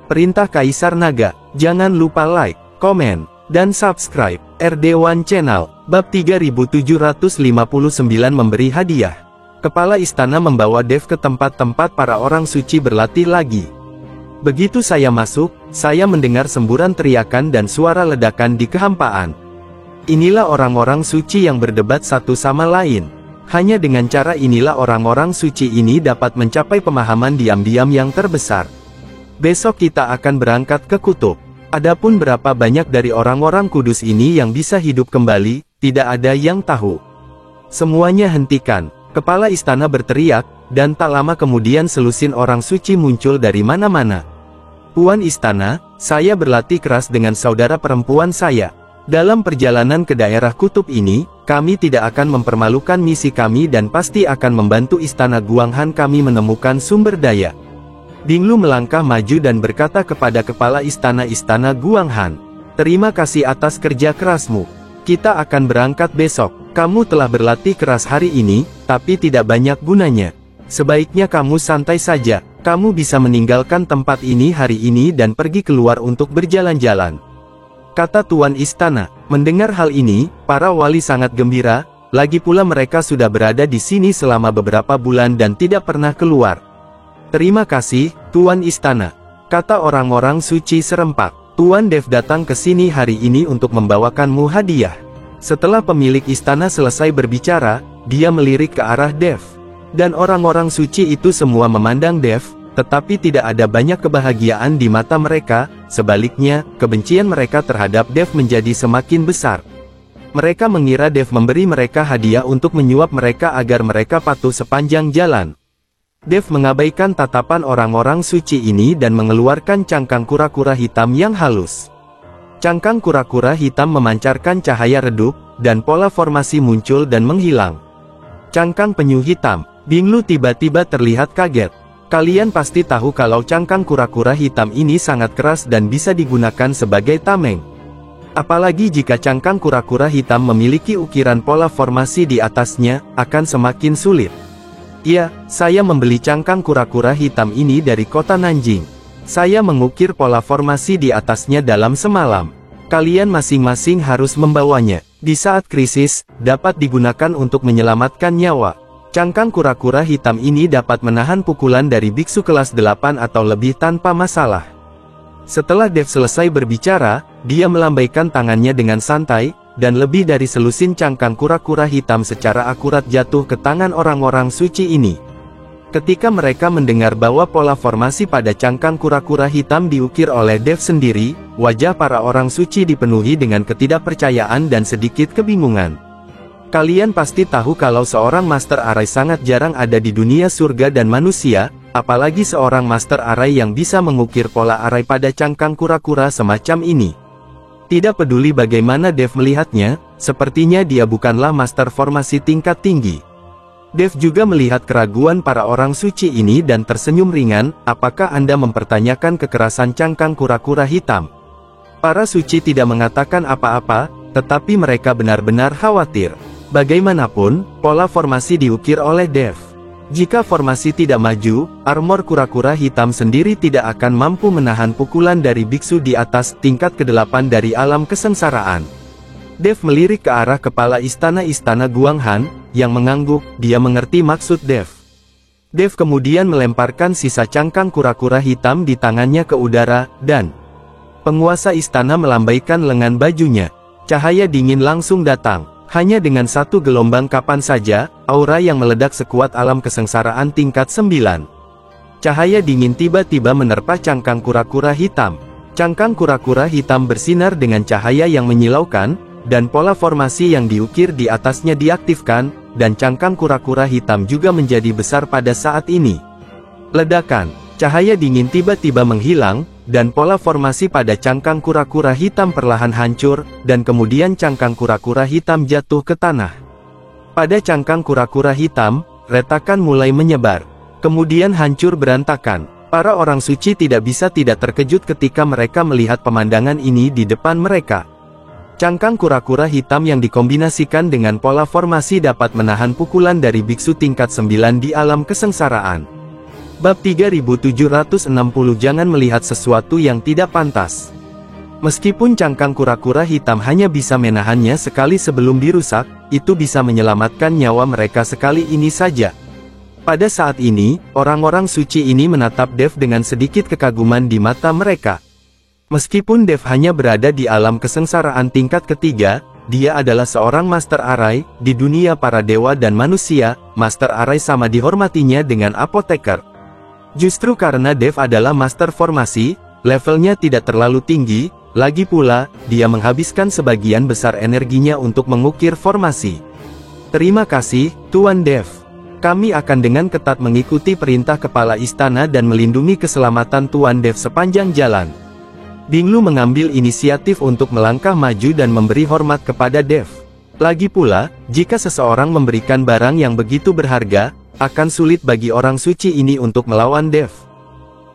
Perintah Kaisar Naga. Jangan lupa like, komen, dan subscribe RD1 Channel. Bab 3759 memberi hadiah. Kepala istana membawa Dev ke tempat-tempat para orang suci berlatih lagi. Begitu saya masuk, saya mendengar semburan teriakan dan suara ledakan di kehampaan. Inilah orang-orang suci yang berdebat satu sama lain. Hanya dengan cara inilah orang-orang suci ini dapat mencapai pemahaman diam-diam yang terbesar. Besok kita akan berangkat ke Kutub. Adapun berapa banyak dari orang-orang kudus ini yang bisa hidup kembali, tidak ada yang tahu. Semuanya hentikan. Kepala istana berteriak, dan tak lama kemudian selusin orang suci muncul dari mana-mana. Puan istana, saya berlatih keras dengan saudara perempuan saya. Dalam perjalanan ke daerah Kutub ini, kami tidak akan mempermalukan misi kami dan pasti akan membantu istana Guanghan kami menemukan sumber daya. Dinglu melangkah maju dan berkata kepada kepala istana Guanghan, "Terima kasih atas kerja kerasmu. Kita akan berangkat besok. Kamu telah berlatih keras hari ini, tapi tidak banyak gunanya. Sebaiknya kamu santai saja. Kamu bisa meninggalkan tempat ini hari ini dan pergi keluar untuk berjalan-jalan," kata Tuan Istana. Mendengar hal ini, para wali sangat gembira, lagi pula mereka sudah berada di sini selama beberapa bulan dan tidak pernah keluar. "Terima kasih, Tuan Istana," kata orang-orang suci serempak. "Tuan Dev datang ke sini hari ini untuk membawakanmu hadiah." Setelah pemilik istana selesai berbicara, dia melirik ke arah Dev. Dan orang-orang suci itu semua memandang Dev, tetapi tidak ada banyak kebahagiaan di mata mereka, sebaliknya, kebencian mereka terhadap Dev menjadi semakin besar. Mereka mengira Dev memberi mereka hadiah untuk menyuap mereka agar mereka patuh sepanjang jalan. Dev mengabaikan tatapan orang-orang suci ini dan mengeluarkan cangkang kura-kura hitam yang halus. Cangkang kura-kura hitam memancarkan cahaya redup, dan pola formasi muncul dan menghilang. Cangkang penyu hitam. Dinglu tiba-tiba terlihat kaget. Kalian pasti tahu kalau cangkang kura-kura hitam ini sangat keras dan bisa digunakan sebagai tameng. Apalagi jika cangkang kura-kura hitam memiliki ukiran pola formasi di atasnya, akan semakin sulit. "Ya, saya membeli cangkang kura-kura hitam ini dari kota Nanjing. Saya mengukir pola formasi di atasnya dalam semalam. Kalian masing-masing harus membawanya. Di saat krisis, dapat digunakan untuk menyelamatkan nyawa. Cangkang kura-kura hitam ini dapat menahan pukulan dari biksu kelas 8 atau lebih tanpa masalah." Setelah Dev selesai berbicara, dia melambaikan tangannya dengan santai, dan lebih dari selusin cangkang kura-kura hitam secara akurat jatuh ke tangan orang-orang suci ini. Ketika mereka mendengar bahwa pola formasi pada cangkang kura-kura hitam diukir oleh Dev sendiri, wajah para orang suci dipenuhi dengan ketidakpercayaan dan sedikit kebingungan. Kalian pasti tahu kalau seorang Master Arai sangat jarang ada di dunia surga dan manusia, apalagi seorang Master Arai yang bisa mengukir pola arai pada cangkang kura-kura semacam ini. Tidak peduli bagaimana Dev melihatnya, sepertinya dia bukanlah master formasi tingkat tinggi. Dev juga melihat keraguan para orang suci ini dan tersenyum ringan. "Apakah Anda mempertanyakan kekerasan cangkang kura-kura hitam?" Para suci tidak mengatakan apa-apa, tetapi mereka benar-benar khawatir. Bagaimanapun, pola formasi diukir oleh Dev. Jika formasi tidak maju, armor kura-kura hitam sendiri tidak akan mampu menahan pukulan dari biksu di atas tingkat ke-8 dari alam kesengsaraan. Dev melirik ke arah kepala istana Guanghan, yang mengangguk. Dia mengerti maksud Dev. Dev kemudian melemparkan sisa cangkang kura-kura hitam di tangannya ke udara, dan penguasa istana melambaikan lengan bajunya. Cahaya dingin langsung datang. Hanya dengan satu gelombang kapan saja, aura yang meledak sekuat alam kesengsaraan tingkat 9. Cahaya dingin tiba-tiba menerpa cangkang kura-kura hitam. Cangkang kura-kura hitam bersinar dengan cahaya yang menyilaukan, dan pola formasi yang diukir di atasnya diaktifkan, dan cangkang kura-kura hitam juga menjadi besar pada saat ini. Ledakan. Cahaya dingin tiba-tiba menghilang, dan pola formasi pada cangkang kura-kura hitam perlahan hancur, dan kemudian cangkang kura-kura hitam jatuh ke tanah. Pada cangkang kura-kura hitam, retakan mulai menyebar. Kemudian hancur berantakan. Para orang suci tidak bisa tidak terkejut ketika mereka melihat pemandangan ini di depan mereka. Cangkang kura-kura hitam yang dikombinasikan dengan pola formasi dapat menahan pukulan dari biksu tingkat 9 di alam kesengsaraan. Bab 3760 Jangan melihat sesuatu yang tidak pantas. Meskipun cangkang kura-kura hitam hanya bisa menahannya sekali sebelum dirusak, itu bisa menyelamatkan nyawa mereka sekali ini saja. Pada saat ini, orang-orang suci ini menatap Dev dengan sedikit kekaguman di mata mereka. Meskipun Dev hanya berada di alam kesengsaraan tingkat ketiga, dia adalah seorang Master Arai. Di dunia para dewa dan manusia, Master Arai sama dihormatinya dengan apoteker. Justru karena Dev adalah Master Formasi, levelnya tidak terlalu tinggi, lagi pula, dia menghabiskan sebagian besar energinya untuk mengukir formasi. Terima kasih, Tuan Dev. Kami akan dengan ketat mengikuti perintah kepala istana dan melindungi keselamatan Tuan Dev sepanjang jalan. Binglu mengambil inisiatif untuk melangkah maju dan memberi hormat kepada Dev. Lagi pula, jika seseorang memberikan barang yang begitu berharga, akan sulit bagi orang suci ini untuk melawan Dev.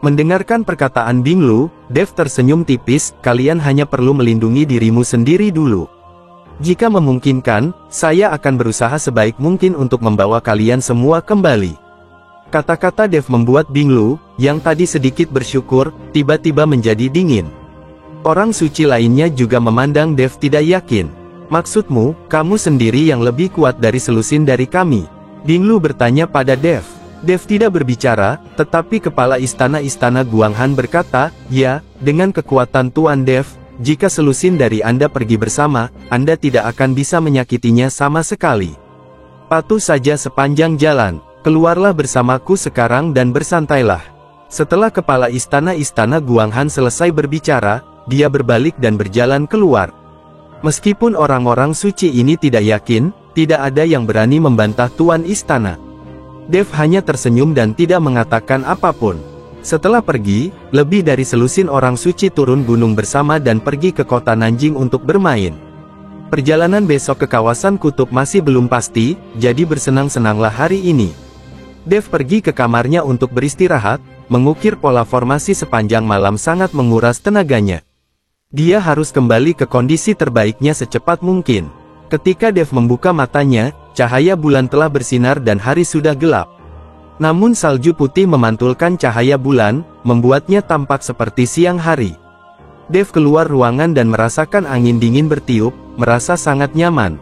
Mendengarkan perkataan Binglu, Dev tersenyum tipis. Kalian hanya perlu melindungi dirimu sendiri dulu. Jika memungkinkan, saya akan berusaha sebaik mungkin untuk membawa kalian semua kembali. Kata-kata Dev membuat Binglu, yang tadi sedikit bersyukur, tiba-tiba menjadi dingin. Orang suci lainnya juga memandang Dev tidak yakin. Maksudmu, kamu sendiri yang lebih kuat dari selusin dari kami? Binglu bertanya pada Dev. Dev tidak berbicara, tetapi kepala istana Guanghan berkata, ya, dengan kekuatan Tuan Dev, jika selusin dari Anda pergi bersama, Anda tidak akan bisa menyakitinya sama sekali. Patuh saja sepanjang jalan, keluarlah bersamaku sekarang dan bersantailah. Setelah kepala istana Guanghan selesai berbicara, dia berbalik dan berjalan keluar. Meskipun orang-orang suci ini tidak yakin, tidak ada yang berani membantah Tuan Istana. Dev hanya tersenyum dan tidak mengatakan apapun. Setelah pergi, lebih dari selusin orang suci turun gunung bersama dan pergi ke kota Nanjing untuk bermain. Perjalanan besok ke kawasan kutub masih belum pasti, jadi bersenang-senanglah hari ini. Dev pergi ke kamarnya untuk beristirahat, mengukir pola formasi sepanjang malam sangat menguras tenaganya. Dia harus kembali ke kondisi terbaiknya secepat mungkin. Ketika Dev membuka matanya, cahaya bulan telah bersinar dan hari sudah gelap. Namun salju putih memantulkan cahaya bulan, membuatnya tampak seperti siang hari. Dev keluar ruangan dan merasakan angin dingin bertiup, merasa sangat nyaman.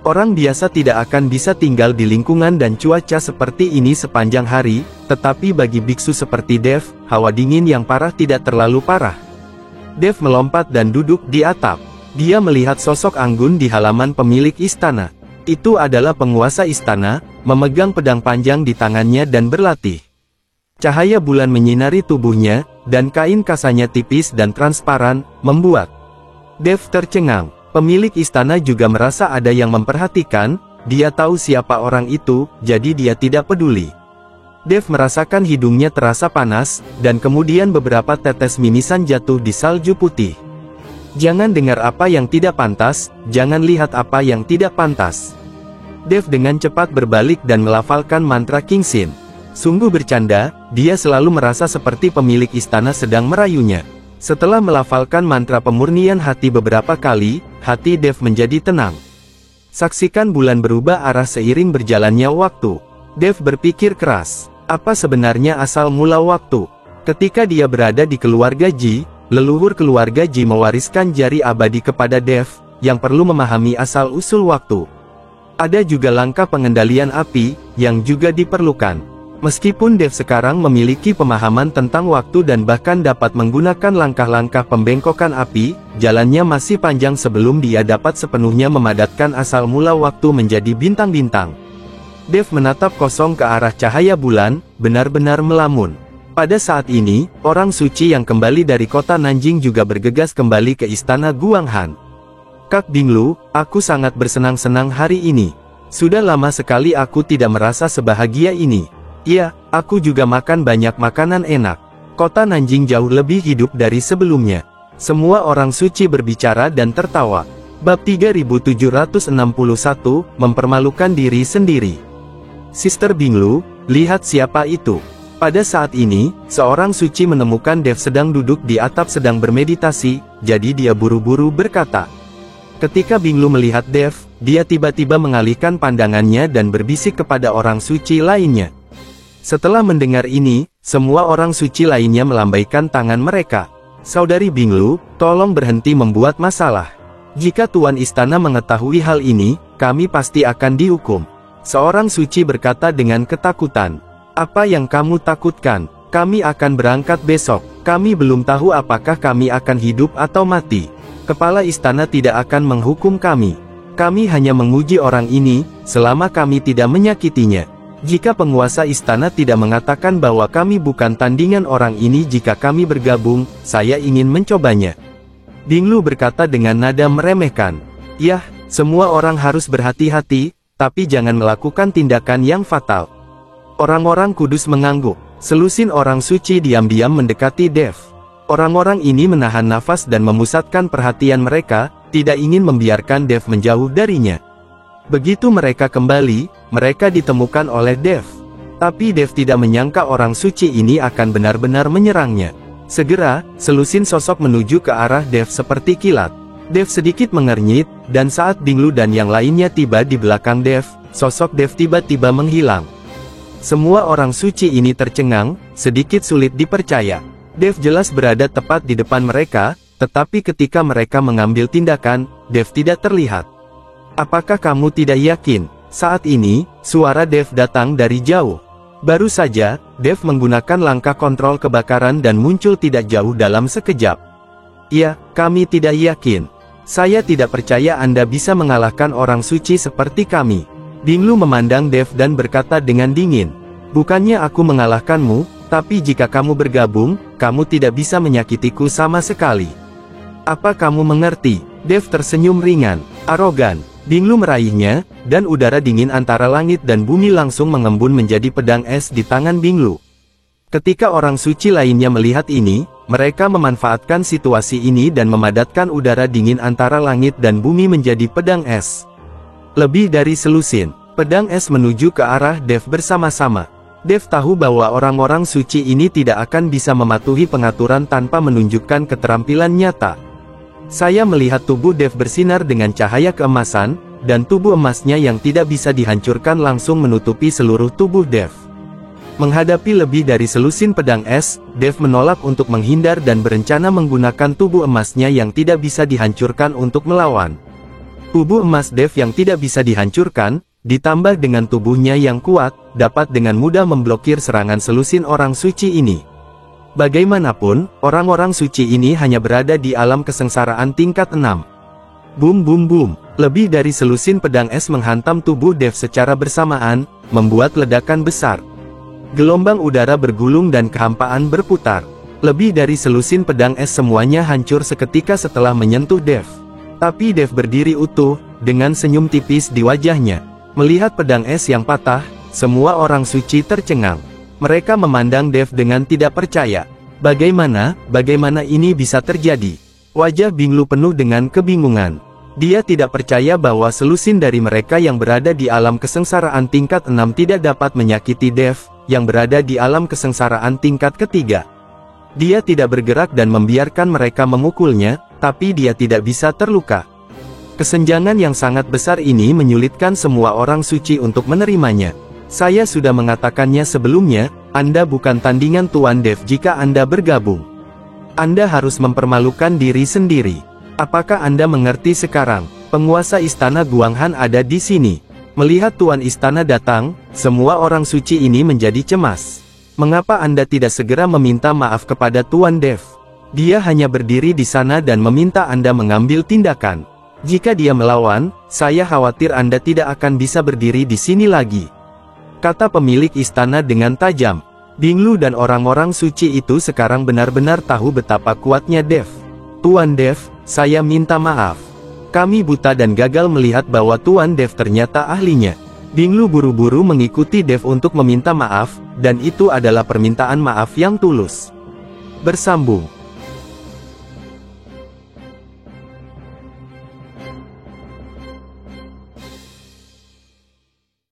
Orang biasa tidak akan bisa tinggal di lingkungan dan cuaca seperti ini sepanjang hari, tetapi bagi biksu seperti Dev, hawa dingin yang parah tidak terlalu parah. Dev melompat dan duduk di atap. Dia melihat sosok anggun di halaman pemilik istana. Itu adalah penguasa istana, memegang pedang panjang di tangannya dan berlatih. Cahaya bulan menyinari tubuhnya, dan kain kasanya tipis dan transparan, membuat Dev tercengang. Pemilik istana juga merasa ada yang memperhatikan, dia tahu siapa orang itu, jadi dia tidak peduli. Dev merasakan hidungnya terasa panas, dan kemudian beberapa tetes mimisan jatuh di salju putih. Jangan dengar apa yang tidak pantas, jangan lihat apa yang tidak pantas. Dev dengan cepat berbalik dan melafalkan mantra Kingsin. Sungguh bercanda, dia selalu merasa seperti pemilik istana sedang merayunya. Setelah melafalkan mantra pemurnian hati beberapa kali, hati Dev menjadi tenang. Saksikan bulan berubah arah seiring berjalannya waktu. Dev berpikir keras, apa sebenarnya asal mula waktu? Ketika dia berada di keluarga Ji, leluhur keluarga Ji mewariskan jari abadi kepada Dev, yang perlu memahami asal-usul waktu. Ada juga langkah pengendalian api, yang juga diperlukan. Meskipun Dev sekarang memiliki pemahaman tentang waktu dan bahkan dapat menggunakan langkah-langkah pembengkokan api, jalannya masih panjang sebelum dia dapat sepenuhnya memadatkan asal mula waktu menjadi bintang-bintang. Dev menatap kosong ke arah cahaya bulan, benar-benar melamun. Pada saat ini, orang suci yang kembali dari kota Nanjing juga bergegas kembali ke istana Guanghan. Kak Binglu, aku sangat bersenang-senang hari ini. Sudah lama sekali aku tidak merasa sebahagia ini. Iya, aku juga makan banyak makanan enak. Kota Nanjing jauh lebih hidup dari sebelumnya. Semua orang suci berbicara dan tertawa. Bab 3761, mempermalukan diri sendiri. Sister Binglu, lihat siapa itu. Pada saat ini, seorang suci menemukan Dev sedang duduk di atap sedang bermeditasi, jadi dia buru-buru berkata. Ketika Binglu melihat Dev, dia tiba-tiba mengalihkan pandangannya dan berbisik kepada orang suci lainnya. Setelah mendengar ini, semua orang suci lainnya melambaikan tangan mereka. Saudari Binglu, tolong berhenti membuat masalah. Jika Tuan Istana mengetahui hal ini, kami pasti akan dihukum. Seorang suci berkata dengan ketakutan. Apa yang kamu takutkan? Kami akan berangkat besok. Kami belum tahu apakah kami akan hidup atau mati. Kepala istana tidak akan menghukum kami. Kami hanya menguji orang ini, selama kami tidak menyakitinya. Jika penguasa istana tidak mengatakan bahwa kami bukan tandingan orang ini jika kami bergabung, saya ingin mencobanya. Binglu berkata dengan nada meremehkan. Yah, semua orang harus berhati-hati, tapi jangan melakukan tindakan yang fatal. Orang-orang kudus mengangguk. Selusin orang suci diam-diam mendekati Dev. Orang-orang ini menahan nafas dan memusatkan perhatian mereka, tidak ingin membiarkan Dev menjauh darinya. Begitu mereka kembali, mereka ditemukan oleh Dev. Tapi Dev tidak menyangka orang suci ini akan benar-benar menyerangnya. Segera, selusin sosok menuju ke arah Dev seperti kilat. Dev sedikit mengernyit, dan saat Binglu dan yang lainnya tiba di belakang Dev, sosok Dev tiba-tiba menghilang. Semua orang suci ini tercengang, sedikit sulit dipercaya. Dev jelas berada tepat di depan mereka, tetapi ketika mereka mengambil tindakan, Dev tidak terlihat. Apakah kamu tidak yakin? Saat ini, suara Dev datang dari jauh. Baru saja, Dev menggunakan langkah kontrol kebakaran dan muncul tidak jauh dalam sekejap. Ya, kami tidak yakin. Saya tidak percaya Anda bisa mengalahkan orang suci seperti kami. Binglu memandang Dev dan berkata dengan dingin. Bukannya aku mengalahkanmu, tapi jika kamu bergabung, kamu tidak bisa menyakitiku sama sekali. Apa kamu mengerti? Dev tersenyum ringan, arogan. Binglu meraihnya, dan udara dingin antara langit dan bumi langsung mengembun menjadi pedang es di tangan Binglu. Ketika orang suci lainnya melihat ini, mereka memanfaatkan situasi ini dan memadatkan udara dingin antara langit dan bumi menjadi pedang es. Lebih dari selusin, pedang es menuju ke arah Dev bersama-sama. Dev tahu bahwa orang-orang suci ini tidak akan bisa mematuhi pengaturan tanpa menunjukkan keterampilan nyata. Saya melihat tubuh Dev bersinar dengan cahaya keemasan, dan tubuh emasnya yang tidak bisa dihancurkan langsung menutupi seluruh tubuh Dev. Menghadapi lebih dari selusin pedang es, Dev menolak untuk menghindar dan berencana menggunakan tubuh emasnya yang tidak bisa dihancurkan untuk melawan. Tubuh emas Dev yang tidak bisa dihancurkan, ditambah dengan tubuhnya yang kuat, dapat dengan mudah memblokir serangan selusin orang suci ini. Bagaimanapun, orang-orang suci ini hanya berada di alam kesengsaraan tingkat 6. Boom boom boom, lebih dari selusin pedang es menghantam tubuh Dev secara bersamaan, membuat ledakan besar. Gelombang udara bergulung dan kehampaan berputar. Lebih dari selusin pedang es semuanya hancur seketika setelah menyentuh Dev. Tapi Dev berdiri utuh, dengan senyum tipis di wajahnya. Melihat pedang es yang patah, semua orang suci tercengang. Mereka memandang Dev dengan tidak percaya. Bagaimana ini bisa terjadi? Wajah Binglu penuh dengan kebingungan. Dia tidak percaya bahwa selusin dari mereka yang berada di alam kesengsaraan tingkat 6 tidak dapat menyakiti Dev, yang berada di alam kesengsaraan tingkat ketiga. Dia tidak bergerak dan membiarkan mereka memukulnya, tapi dia tidak bisa terluka. Kesenjangan yang sangat besar ini menyulitkan semua orang suci untuk menerimanya. Saya sudah mengatakannya sebelumnya, Anda bukan tandingan Tuan Dev jika Anda bergabung. Anda harus mempermalukan diri sendiri. Apakah Anda mengerti sekarang? Penguasa istana Guanghan ada di sini. Melihat Tuan istana datang, semua orang suci ini menjadi cemas. Mengapa Anda tidak segera meminta maaf kepada Tuan Dev? Dia hanya berdiri di sana dan meminta Anda mengambil tindakan. Jika dia melawan, saya khawatir Anda tidak akan bisa berdiri di sini lagi. Kata pemilik istana dengan tajam. Binglu dan orang-orang suci itu sekarang benar-benar tahu betapa kuatnya Dev. Tuan Dev, saya minta maaf. Kami buta dan gagal melihat bahwa Tuan Dev ternyata ahlinya. Binglu buru-buru mengikuti Dev untuk meminta maaf, dan itu adalah permintaan maaf yang tulus. Bersambung.